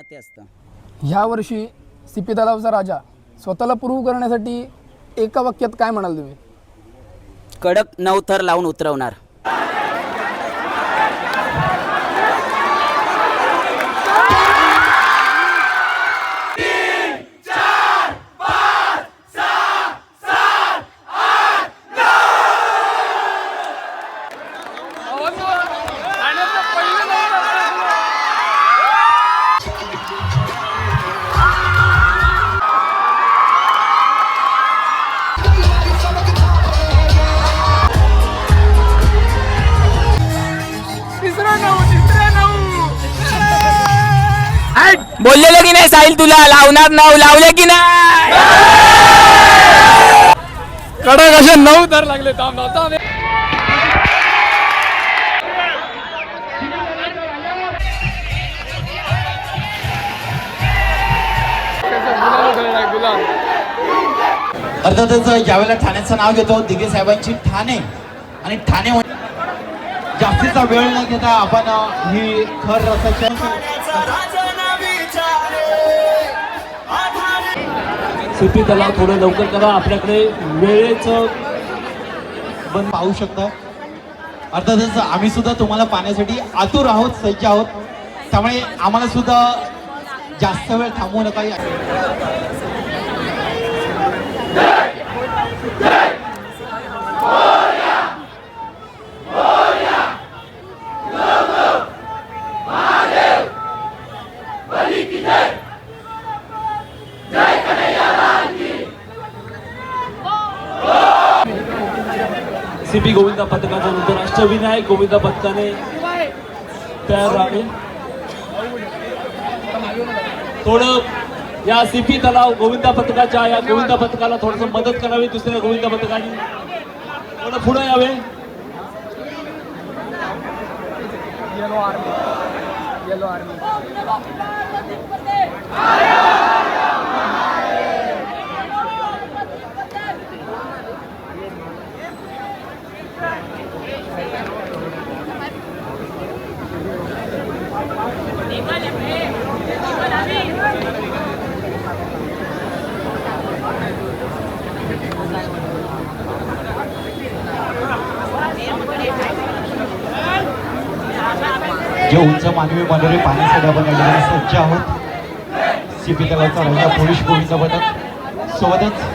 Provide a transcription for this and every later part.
ते असतं. ह्या वर्षी सीपी तलावचा राजा स्वतःला प्रूव्ह करण्यासाठी एका वाक्यात काय म्हणाल तुम्ही? कडक 9 थर लावून उतरवणार. बोललेलं की नाही साहिल, तुला लावणार 9 लावले की नाही? कडक असे 9 थर लागले. थांब आता अर्थातच ज्यावेळेला ठाण्याचं नाव घेतो दिघे साहेबांची ठाणे आणि ठाणे जास्तीचा वेळ न घेता आपण ही खर रसाच्या सीपी तलाव थोडं लवकर करा, आपल्याकडे वेळेचं बंद पाहू शकता. अर्थातच आम्ही सुद्धा तुम्हाला पाहण्यासाठी आतुर आहोत, सज्ज आहोत. त्यामुळे आम्हाला सुद्धा जास्त वेळ थांबवू नका. सीपी गोविंदा पथकाच्या नंतर अष्टविनायक गोविंदा पथकाने तयार राहावे. थोडं या सीपी तलाव गोविंदा पथकाच्या या गोविंदा पथकाला थोडस मदत करावी. दुसऱ्या गोविंदा पथकाने थोडं पुढे यावे. जे उंच मानवी मनोरे पाहण्यासाठी आपण सज्ज आहोत. सीपी तलावचा राजा पोलीस गोविंद पथक सोबतच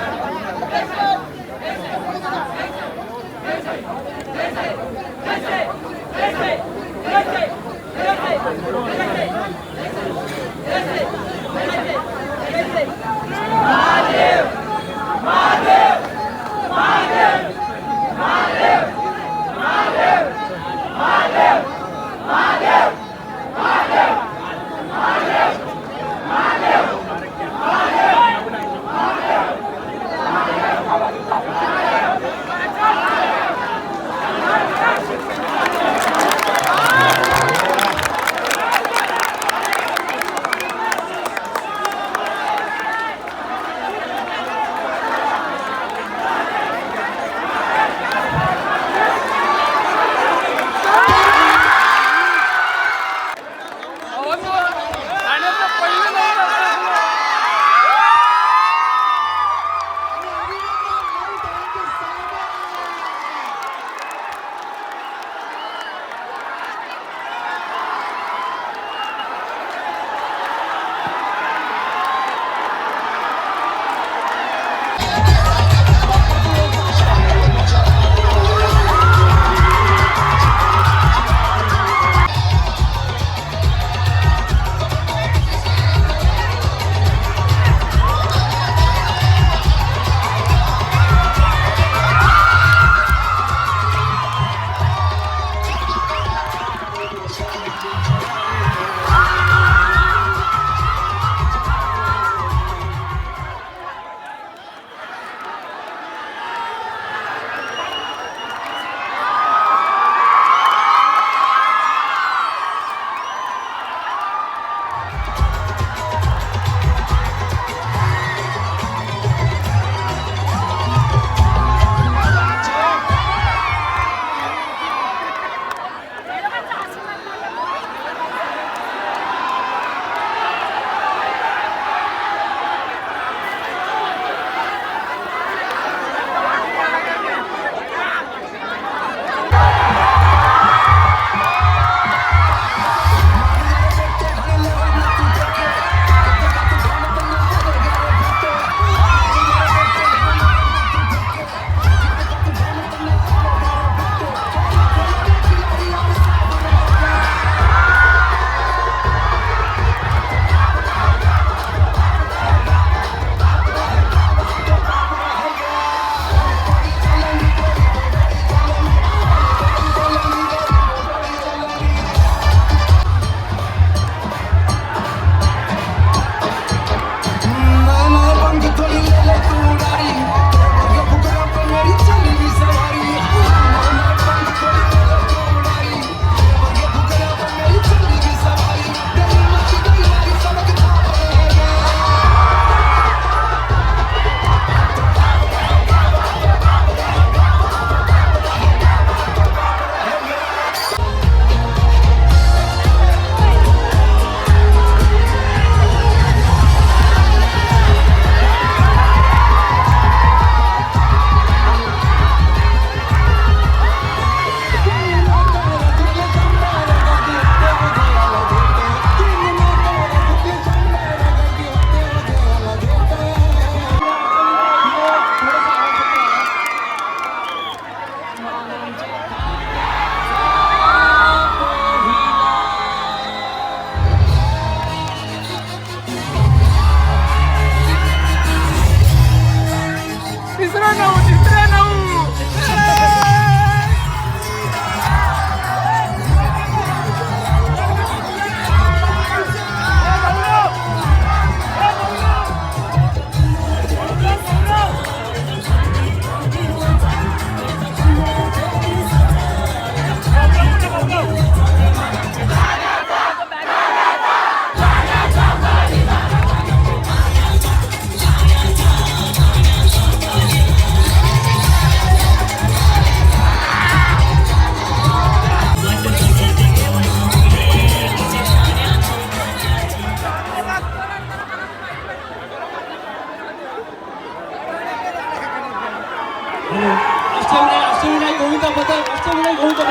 गोविंदाबद्दल मस्तपैकी गोविंदा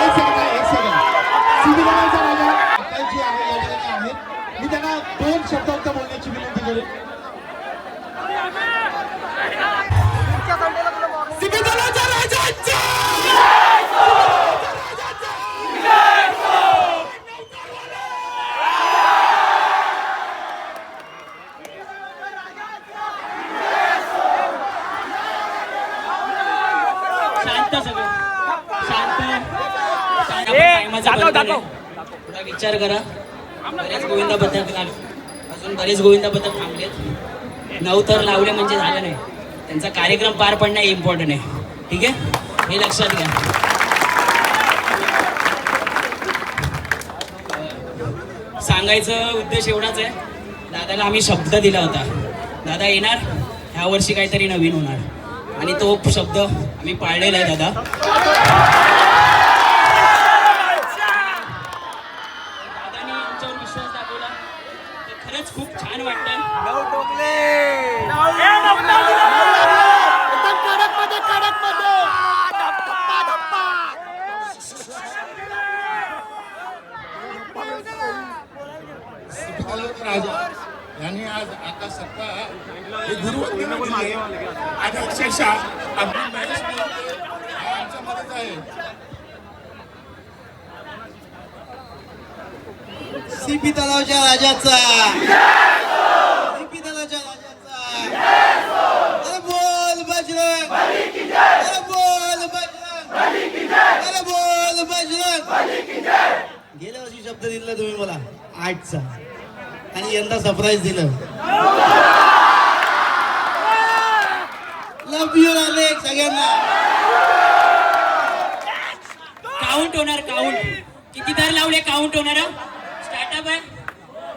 एक सेकंड सीबी दलालचा राजा आता जे आहे या ठिकाणी आहेत मी त्यांना 2 शब्द फक्त बोलण्याची विनंती करेन सीबी दलालच्या राजांचा थोडा विचार करा. बरेच गोविंदा पथक अजून बरेच गोविंदा पथक थांबलेत. 9 तर लावले म्हणजे झालं नाही. त्यांचा कार्यक्रम पार पडणं इम्पॉर्टंट आहे. ठीक आहे, हे लक्षात घ्या. सांगायचं उद्देश एवढाच आहे. दादाला आम्ही शब्द दिला होता, दादा येणार ह्या वर्षी काहीतरी नवीन होणार आणि तो शब्द आम्ही पाळलेला आहे. दादाने आमच्यावर विश्वास दाखवला तर खरंच खूप छान वाटतं. राजा यांनी आज आता सत्ता हे गुरुवंदना दिली आणि अक्षरशः अगदी महेश हा आमच्यामध्येच आहे. सीपी तलावच्या राजाचा सीपी तलावच्या राजाचा अरे बोल बजरंग अरे बोल बजरंग अरे बोल बजरंग. गेल्या वर्षी शब्द दिला तुम्ही मला 8चा आणि यंदा सरप्राईज दिलं. लव यू अलेक्स सगळ्यांना. काउंट होणार, काउंट किती दर लावले काउंट होणार. स्टार्टअप आहे,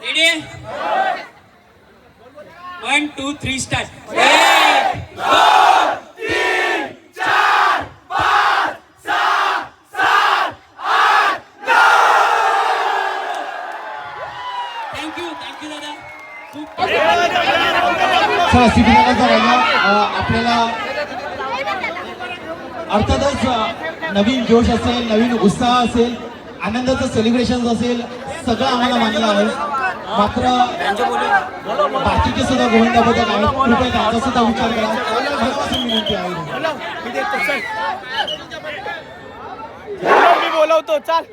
रेडी 1 2 3 स्टार्ट. 1 2 3 4 5 6 7 8 9. थँक्यू दादा. खूप चला सीपी दलालचा राजा आपल्याला अर्थातच नवीन जोश असेल, नवीन उत्साह असेल, आनंदाचं सेलिब्रेशन असेल, सगळं आम्हाला मान्य आहे. मात्र बाकीचे सुद्धा गोविंदा पथक आहेत, कृपया त्यांचा सुद्धा विचार करा. महत्त्वाची विनंती आहे. मी बोलवतो चाल.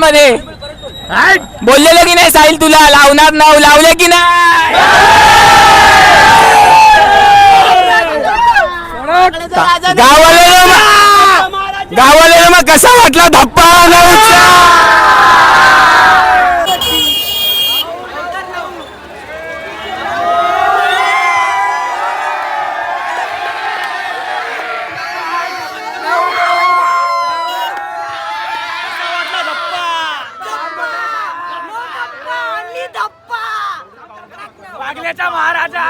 मध्ये बोललेलं की नाही साहिल, तुला लावणार नाव लावले की नाही. गावाला मग कसा वाटला धप्पा वागण्याचा महाराजा.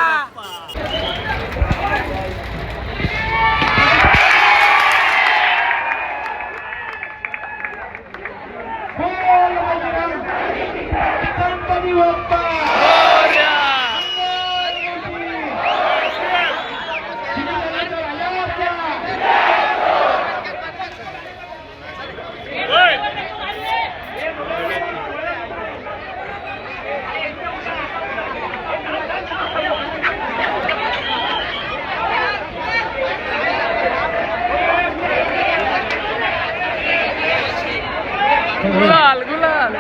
गुलाल गुलाल.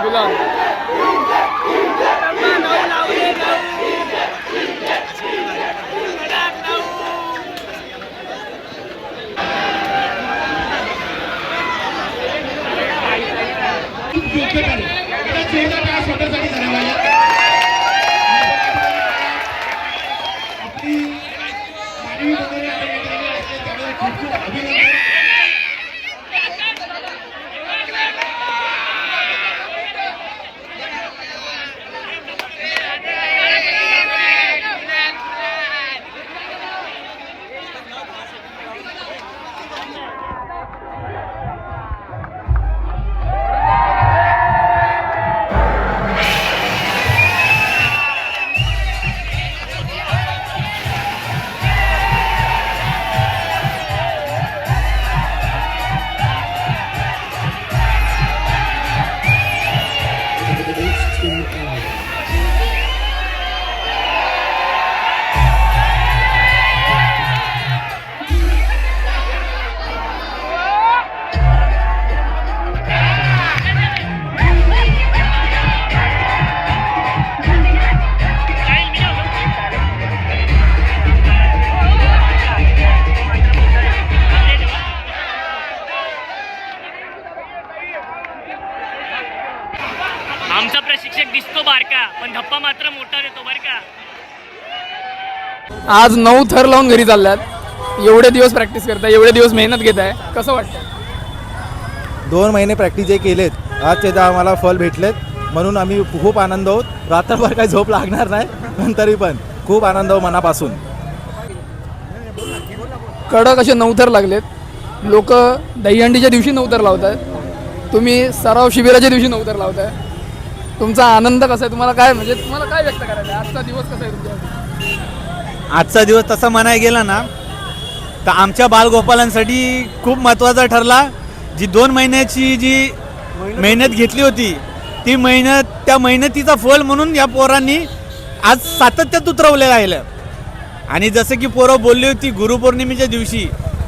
गुलाल आपली आमचा प्रशिक्षक दिसतो बारका पण धप्पा मात्र मोठा देतो बरं का. आज 9 थर लावून घरी चालल्यात. एवढे दिवस प्रॅक्टिस करताय, एवढे दिवस मेहनत घेताय, कसं वाटतं? 2 महिने प्रॅक्टिस जे केलेत आज ते आम्हाला फल भेटलेत म्हणून आम्ही खूप आनंद आहोत. रात्रभर काही झोप लागणार नाही पण तरी पण खूप आनंद आहोत मनापासून. कडक असे 9 थर लागलेत. लोक दहीहंडीच्या दिवशी 9 थर लावत आहेत, तुम्ही सराव शिबिराच्या दिवशी 9 थर लावताय. तुमचा आनंद कसा आहे? तुम्हाला काय म्हणजे तुम्हाला काय व्यक्त करायचं आहे? आजचा दिवस कसा आहे तुमच्यासाठी? आजचा दिवस तसा म्हणायला गेला ना तर आमच्या बालगोपालांसाठी खूप महत्त्वाचा ठरला. जी 2 महिन्याची जी मेहनत घेतली होती ती त्या मेहनतीचा फल म्हणून या पोरांनी आज सातत्यात उतरवलं राहिलं. आणि जसं की पोरं बोलली होती गुरुपौर्णिमेच्या दिवशी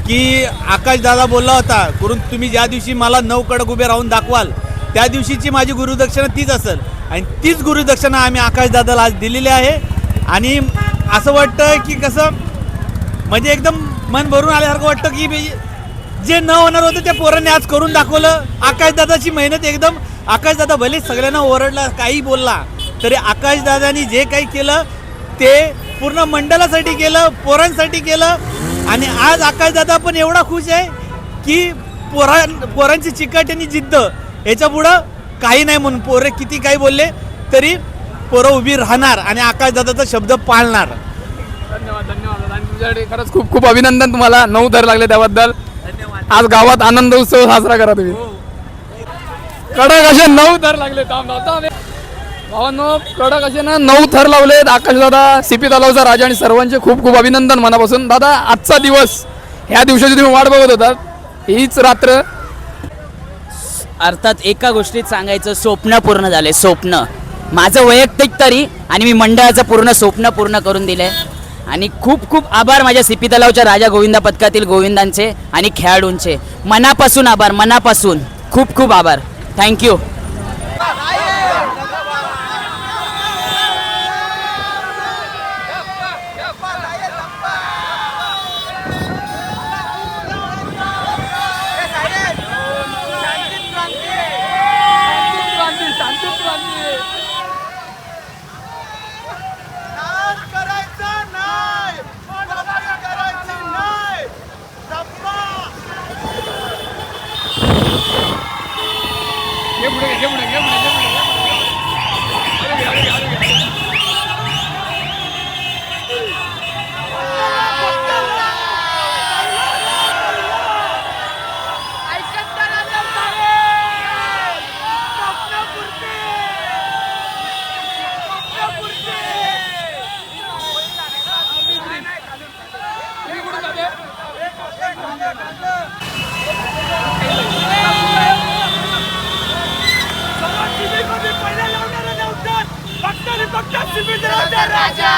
की आकाशदादा बोलला होता करून तुम्ही ज्या दिवशी मला 9 कडक उभे राहून दाखवाल त्या दिवशीची माझी गुरुदक्षिणा तीच असेल. आणि तीच गुरुदक्षिणा आम्ही आकाशदादाला आज दिलेली आहे. आणि असं वाटतं की कसं म्हणजे एकदम मन भरून आल्यासारखं वाटतं की जे न होणार होतं त्या पोरांनी आज करून दाखवलं. आकाशदादाची मेहनत एकदम आकाशदादा भले सगळ्यांना ओरडला काही बोलला तरी आकाशदादानी जे काही केलं ते पूर्ण मंडळासाठी केलं, पोरांसाठी केलं. आणि आज आकाशदादा पण एवढा खुश आहे की पोरांची चिकाटी आणि जिद्द याच्या पुढं काही नाही म्हणून पोरं किती काही बोलले तरी पोरं उभी राहणार आणि आकाशदादाचा शब्द पाळणार. धन्यवाद धन्यवाद. आणि तुमच्याकडे खरंच खूप खूप अभिनंदन तुम्हाला 9 थर लागले त्याबद्दल. आज गावात आनंद उत्सव साजरा करा तुम्ही. कडक असे 9 थर लागले. भावांनो कडक असे ना 9 थर लावलेत आकाशदादा, सीपी तलावचा राजा आणि सर्वांचे खूप खूप अभिनंदन मनापासून. दादा आजचा दिवस ह्या दिवसाची तुम्ही वाट बघत होतात, हीच रात्र. अर्थात एका गोष्टीत सांगायचं, स्वप्न पूर्ण झाले. स्वप्न माझं वैयक्तिक तरी आणि मी मंडळाचं पूर्ण स्वप्न पूर्ण करून दिले. आणि खूप खूप आभार माझ्या सीपी तलावच्या राजा गोविंदा पथकातील गोविंदांचे आणि खेळाडूंचे. मनापासून आभार, मनापासून खूप खूप आभार. थँक्यू. राजा